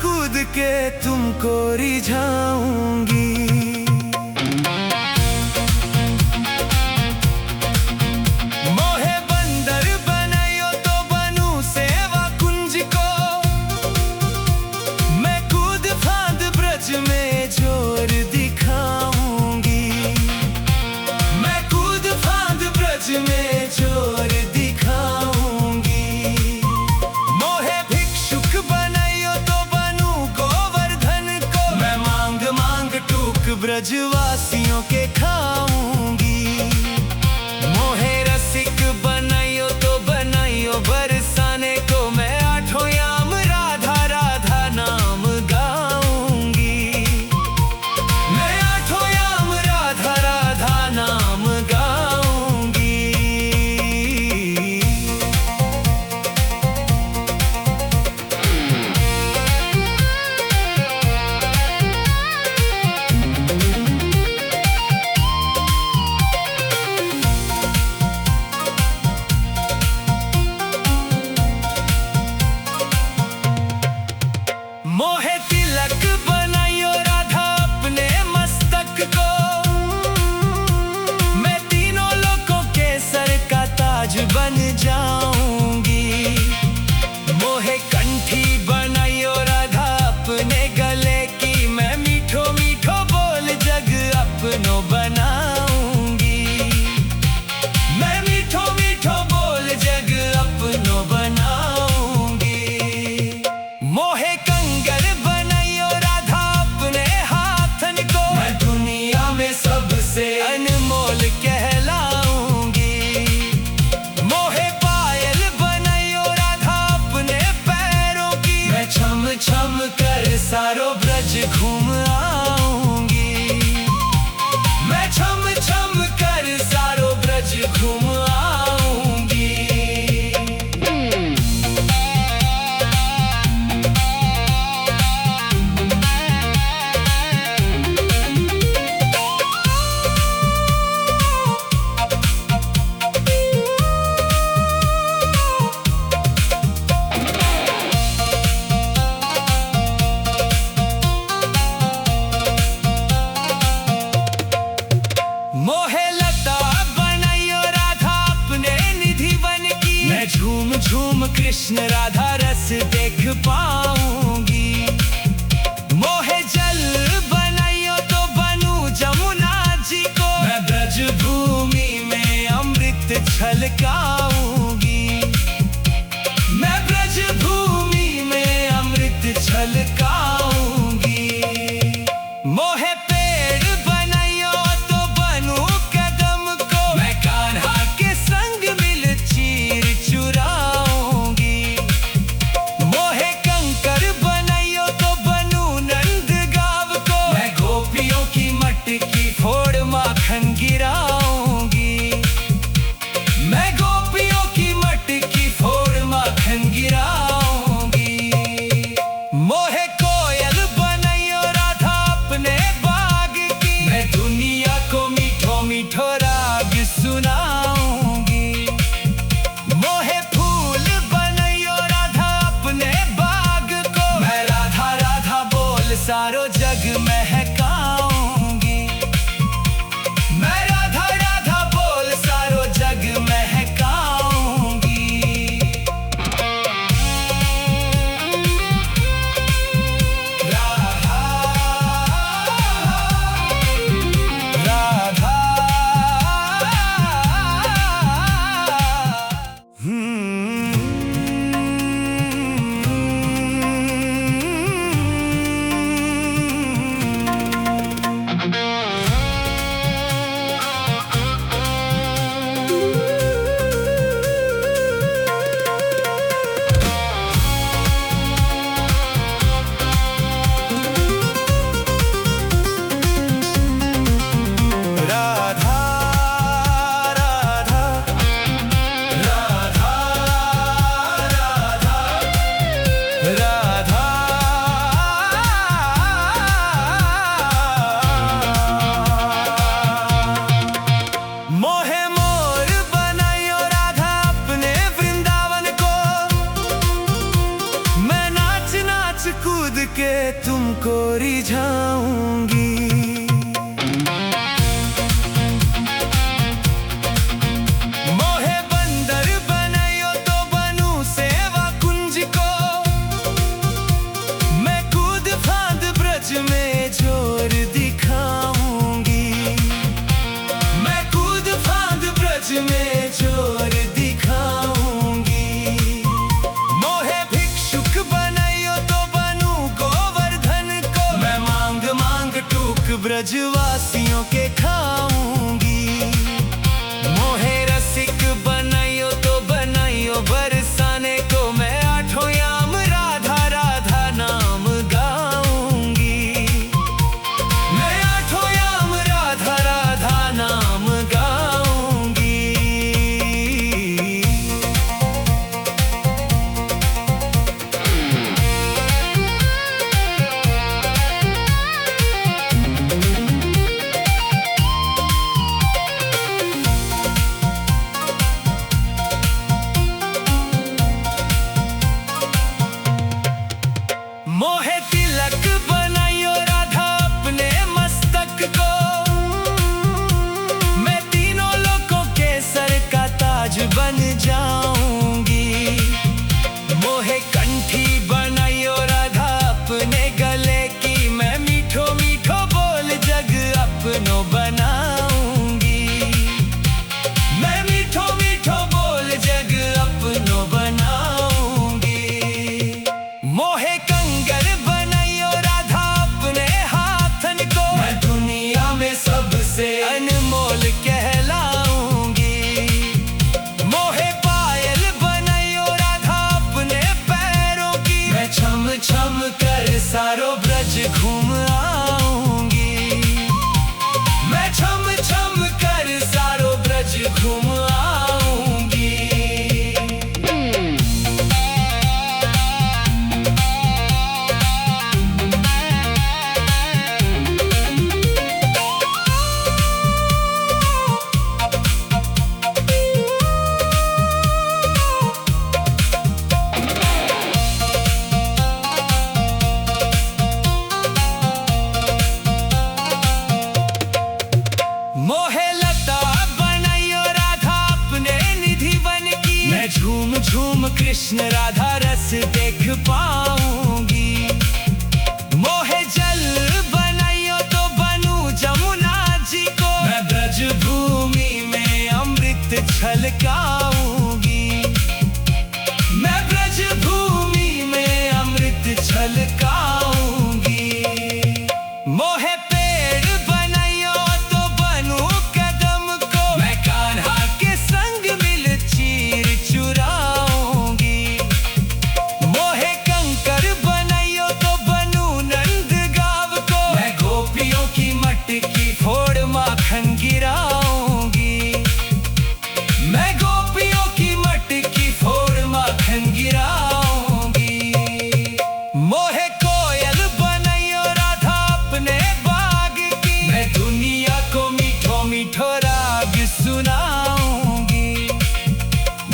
कूद के तुमको रिझाऊंगी। मोहे बंदर बनायो तो बनूं सेवा कुंज को, मैं कूद फांद ब्रज में जोर दिखाऊंगी। मैं कूद फांद ब्रज में जोर दिखाऊंगी। मोहे भिक्षुक बनायो तो ब्रजवासियों के खाऊंगी। मोहे रसिक बनाइयो तो बनाइयो बरसाने को, मैं आठों याम राधा राधा नाम गाऊंगी। मैं आठों याम राधा राधा नाम गाऊंगी। मोहे तिलक बनाइयो राधा अपने मस्तक को, मैं तीनों लोगों के सर का ताज बन जाऊंगी। मोहे कंठी बनाइयो राधा अपने गले की, मैं मीठो मीठो बोल जग अपनो बनाऊंगी। मैं मीठो मीठो बोल जग अपनो बनाऊंगी। मोहे से अनमोल कहलाऊंगी। मोहे पायल बनाइयो राधा अपने पैरों की, मैं छम छम कर सारो ब्रज घूम आऊंगी। मैं छम छम कर सारो ब्रज घूम आऊंगी। मोहे लता बनाइयो राधा अपने निधि बन की, मैं झूम झूम कृष्ण राधा रस देख पाऊंगी। मोहे जल बनाइयो तो बनूं जमुना जी को, मैं ब्रज भूमि में अमृत छलकाऊंगी। मैं ब्रज भूमि में अमृत छलकाऊंगी। मोहे गिराऊंगी। मैं गोपियों की ब्रज बन जाऊंगी। मोहे कंठी बनाइयो राधा अपने गले की, मैं मीठो मीठो बोल जग अपनो बनाऊंगी। मैं मीठो मीठो बोल जग अपनो बनाऊंगी। मोहे कंगर बनाइयो राधा अपने हाथन को, मैं दुनिया में सबसे अनमोल कहलाऊंगी। मोहे पायल बनाइयो राधा अपने पैरों की, मैं छम छम कर सारो ब्रज घूम आऊंगी। मैं छम छम कर सारो ब्रज घूम आऊंगी। मोहे लता बनाइयो राधा अपने निधि बन की, मैं झूम झूम कृष्ण राधा रस देख पाऊंगी। मोहे जल बनाइयो तो बनूं जमुना जी को, मैं ब्रज भूमि में अमृत छलकाऊंगी। मैं ब्रज भूमि में अमृत छलकाऊंगी। मोहे पेड़ बनाइयो तो बनूं कदम को, मैं कान्हा के संग मिल चीर चुराऊंगी। मोहे कंकर बनाइयो तो बनूं नंद गाँव को, मैं गोपियों की मटकी फोड़ माखन गिराऊंगी। मैं गोपियों की मटकी फोड़ माखन गिराऊंगी। मोहे कोयल बनाइयो राधा अपने बाग की, मैं दुनिया को मीठो मीठो राग सुनाऊंगी।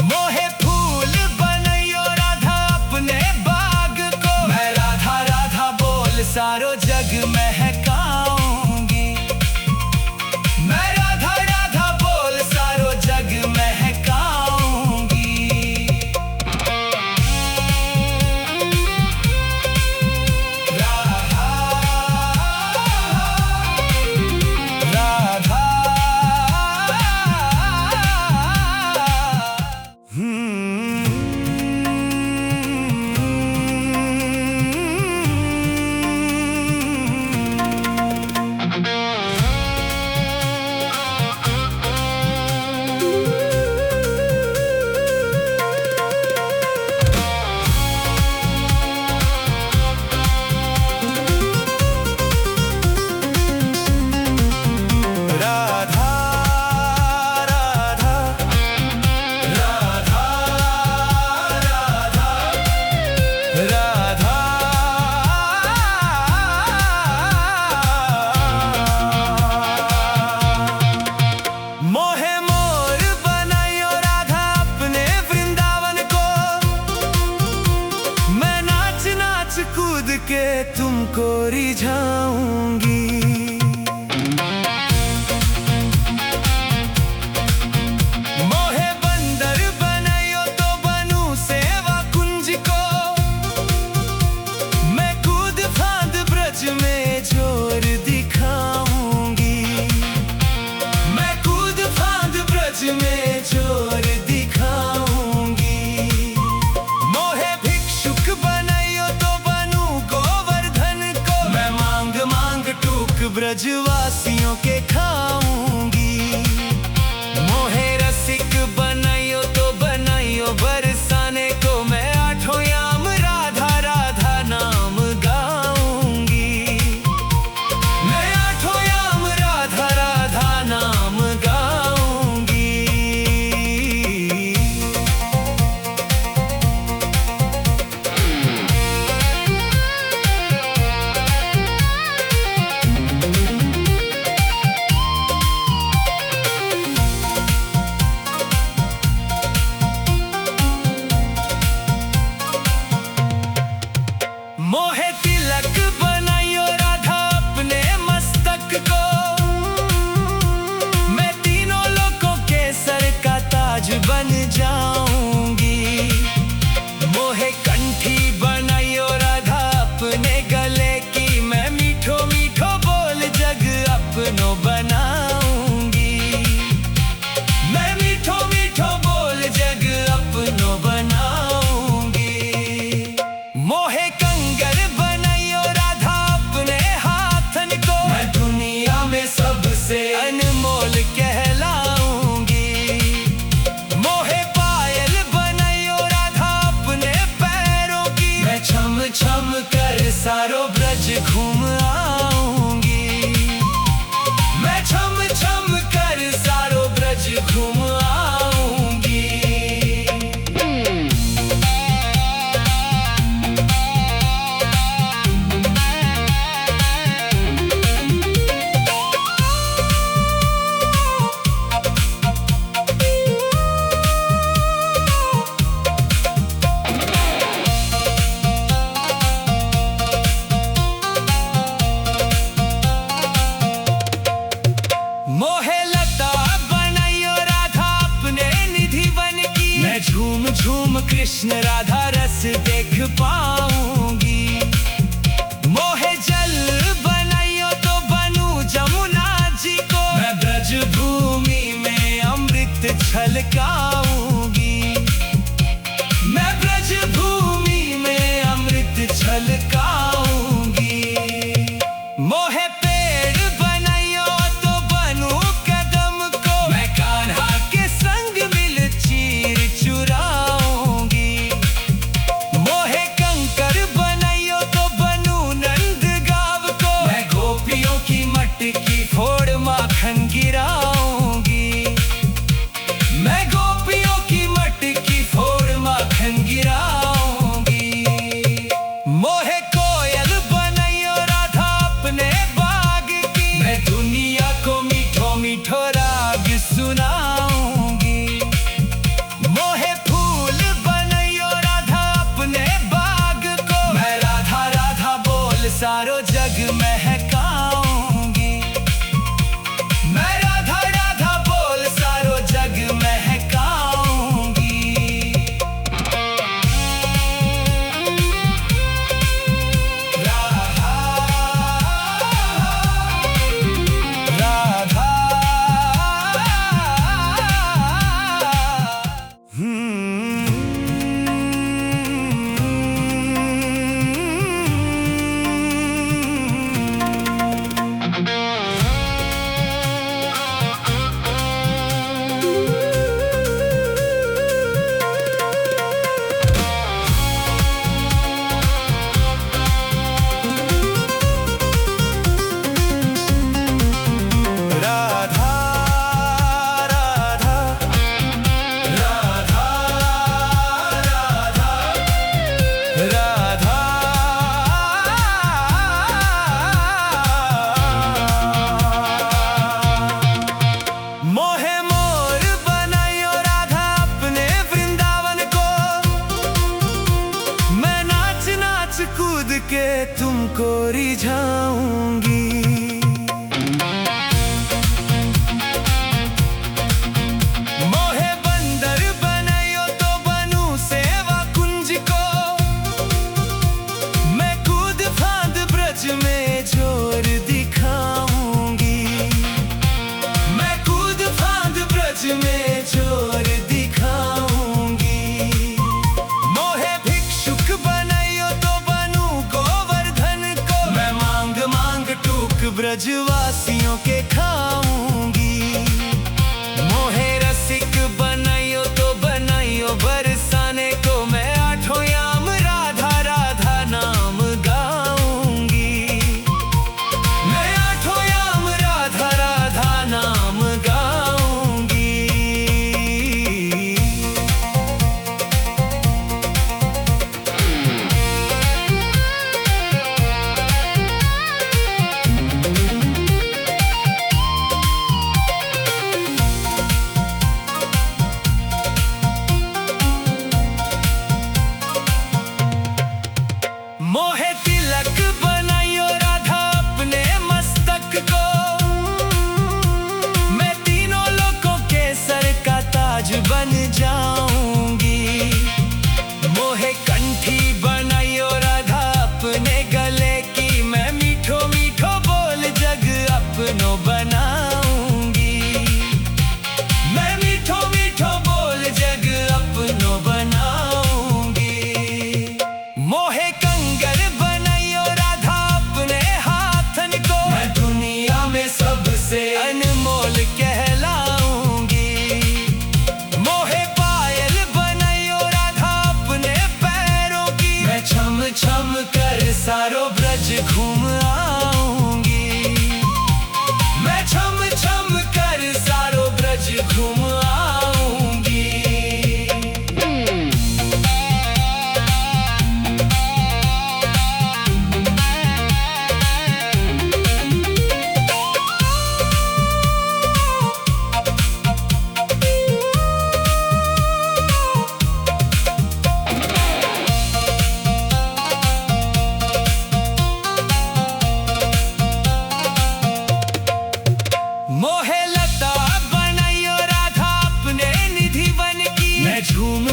मोहे फूल बनाइयो राधा अपने बाग को, मैं राधा राधा बोल सारो जग महकाऊंगी। मैं राधा राधा बोल सारो जग महकाऊंगी। राधा राधा राधा राधा राधा राधा मोहे मोर बनाइयो राधा अपने वृंदावन को, मैं नाच नाच कूद के तुमको रिझाऊंगी। मोहे बंदर बनाइयो तो बनूं सेवा कुंज को, मैं कूद फांद ब्रज में जोर दिखाऊंगी। मैं कूद फांद ब्रज में जोर दिखाऊंगी। मोहे भिक्षुक बनाइयो तो बनूं गोवर्धन को, मैं बन जाऊंगी। मोहे कंठी बनाइयो राधा अपने गले की, मैं मीठो मीठो बोल जग अपनो बनाऊंगी। मैं मीठो मीठो बोल जग अपनो बनाऊंगी। मोहे कंगर बनाइयो राधा अपने हाथन को, मैं दुनिया में सबसे अनमोल कहलाऊंगी। मोहे पायल बनाइयो राधा अपने पैरों की, मैं छम छम कर सारो ब्रज घूम आऊंगी। मैं छम छम कर सारो ब्रज घूम आऊंगी। मोहे लता बनाइयो राधा अपने निधि बन की, मैं झूम झूम कृष्ण राधा रस देख पाऊंगी। मोहे जल बनाइयो तो बनूं जमुना जी को, मैं ब्रज भूमि में अमृत छलकाऊंगी। मैं ब्रज भूमि में अमृत छलकाऊंगी। मोहे पेड़ बनाइयो तो बनूं कदम को, मैं कान्हा के संग मिल चीर चुराऊंगी। मोहे कंकर बनाइयो तो बनूं नंद गाँव को, मैं गोपियों की मटकी फोड़ माखन गिराऊंगी। मैं गोपियों की मटकी फोड़ माखन गिराऊंगी। मोहे कोयल बनाइयो राधा अपने बाग की, मैं दुनिया को मीठो मीठो राग सुनाऊंगी। मोहे फूल बनाइयो राधा अपने बाग को, मैं राधा राधा बोल सारो जग महकाऊंगी। मैं राधा राधा बोल सारो जग महकाऊंगी। राधा राधा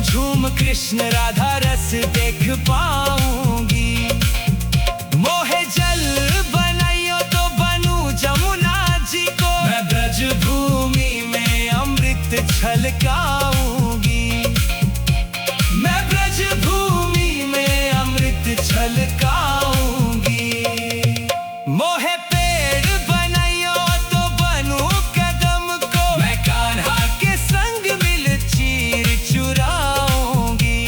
झूम कृष्ण राधा रस देख पाऊंगी। मोहे जल बनाइयो तो बनूं जमुना जी को, मैं ब्रज भूमि में अमृत छलकाऊंगी। मैं ब्रज भूमि में अमृत छलकाऊंगी। मोहे पेड़ बनाइयो तो बनूं कदम को, मैं कान्हा के संग मिल चीर चुराऊंगी।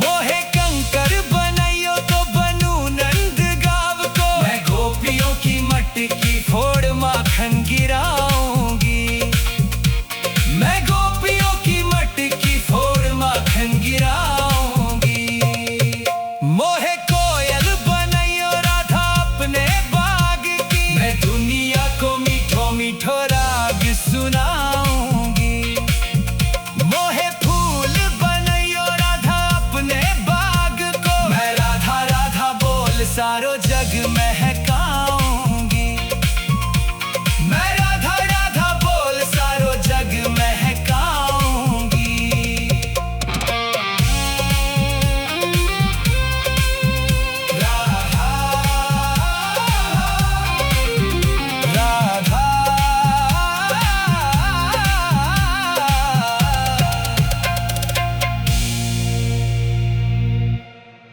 मोहे कंकर बनाइयो तो बनूं नंदगांव को, मैं गोपियों की मटकी फोड़ माखन गिराऊंगी। मैं गोपियों की मटकी फोड़ माखन गिराऊंगी। मोहे कोयल बनाइयो राधा अपने बाग की, मैं दुनिया को मीठो मीठो राग सुनाऊंगी। मोहे फूल बनाइयो राधा अपने बाग को, मैं राधा राधा बोल सारो जग में